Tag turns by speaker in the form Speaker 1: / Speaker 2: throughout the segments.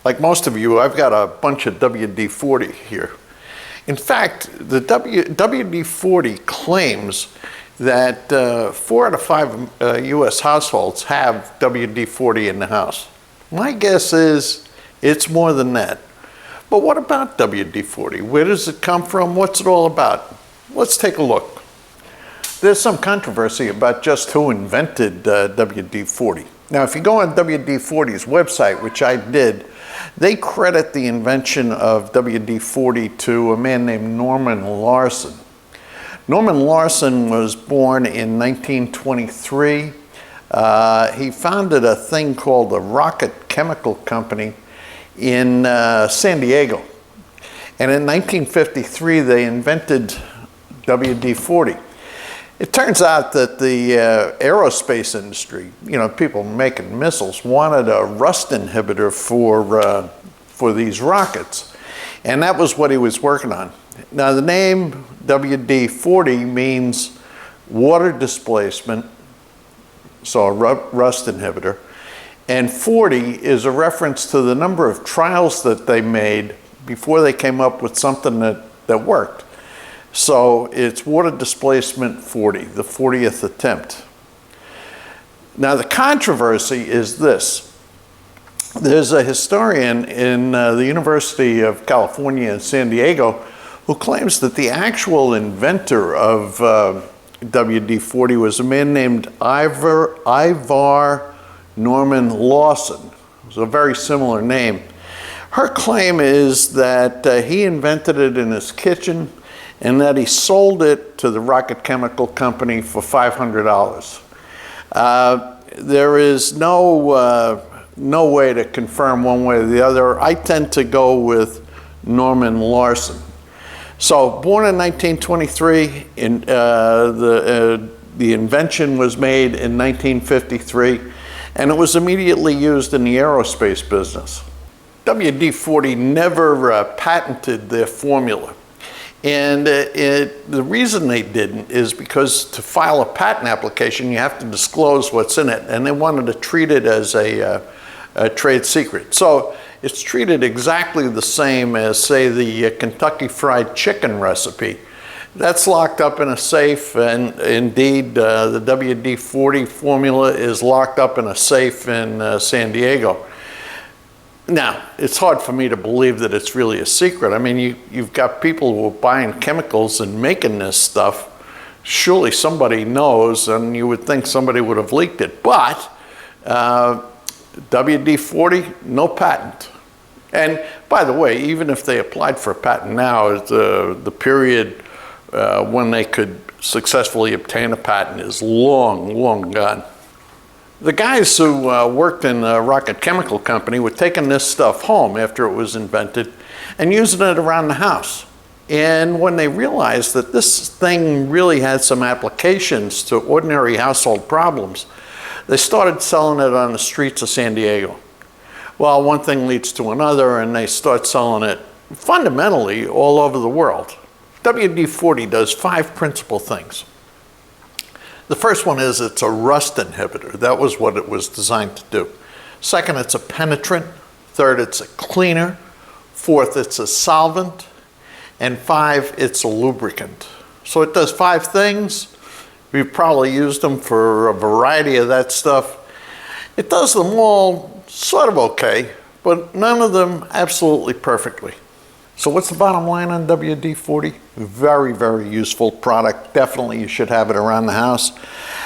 Speaker 1: Like most of you, I've got a bunch of WD-40 here. In fact, the WD-40 claims that 4 out of 5 U.S. households have WD-40 in the house. My guess is it's more than that. But what about WD-40? Where does it come from? What's it all about? Let's take a look. There's some controversy about just who invented WD-40. Now, if you go on WD-40's website, which I did, they credit the invention of WD-40 to a man named Norman Larsen. Norman Larsen was born in 1923. He founded a thing called the Rocket Chemical Company in San Diego. And in 1953, they invented WD-40. It turns out that the aerospace industry, people making missiles, wanted a rust inhibitor for these rockets. And that was what he was working on. Now, the name WD-40 means water displacement, so a rust inhibitor. And 40 is a reference to the number of trials that they made before they came up with something that worked. So it's water displacement 40, the 40th attempt. Now the controversy is this. There's a historian in the University of California in San Diego who claims that the actual inventor of WD-40 was a man named Ivar Norman Lawson. It's a very similar name. Her claim is that he invented it in his kitchen and that he sold it to the Rocket Chemical Company for $500. There is no way to confirm one way or the other. I tend to go with Norman Larsen. So, born in 1923, the invention was made in 1953, and it was immediately used in the aerospace business. WD-40 never patented their formula. And the reason they didn't is because to file a patent application, you have to disclose what's in it, and they wanted to treat it as a trade secret. So it's treated exactly the same as, say, the Kentucky Fried Chicken recipe. That's locked up in a safe, and indeed the WD-40 formula is locked up in a safe in San Diego. Now, it's hard for me to believe that it's really a secret. I mean, you've got people who are buying chemicals and making this stuff. Surely somebody knows, and you would think somebody would have leaked it. But WD-40, no patent. And by the way, even if they applied for a patent now, the period when they could successfully obtain a patent is long, long gone. The guys who worked in the Rocket Chemical Company were taking this stuff home after it was invented and using it around the house. And when they realized that this thing really had some applications to ordinary household problems, they started selling it on the streets of San Diego. Well, one thing leads to another, and they start selling it fundamentally all over the world. WD-40 does 5 principal things. The first one is it's a rust inhibitor. That was what it was designed to do. Second, it's a penetrant. Third, it's a cleaner. Fourth, it's a solvent. And 5, it's a lubricant. So it does 5 things. We've probably used them for a variety of that stuff. It does them all sort of okay, but none of them absolutely perfectly. So what's the bottom line on WD-40? Very, very useful product. Definitely you should have it around the house.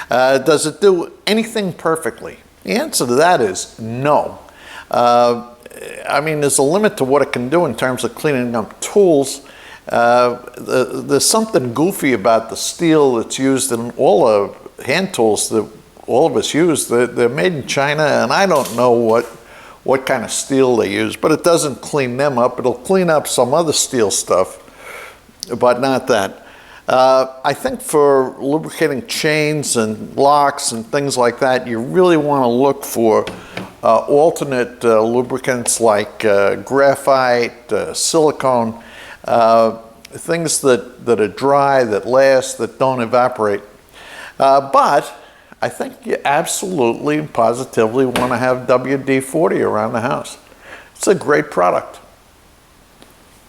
Speaker 1: Does it do anything perfectly? The answer to that is no. I mean, there's a limit to what it can do in terms of cleaning up tools. There's something goofy about the steel that's used in all the hand tools that all of us use. They're made in China, and I don't know what kind of steel they use, but it doesn't clean them up. It'll clean up some other steel stuff, but not that. I think for lubricating chains and locks and things like that, you really want to look for alternate lubricants like graphite, silicone, things that are dry, that last, that don't evaporate. But I think you absolutely and positively want to have WD-40 around the house. It's a great product.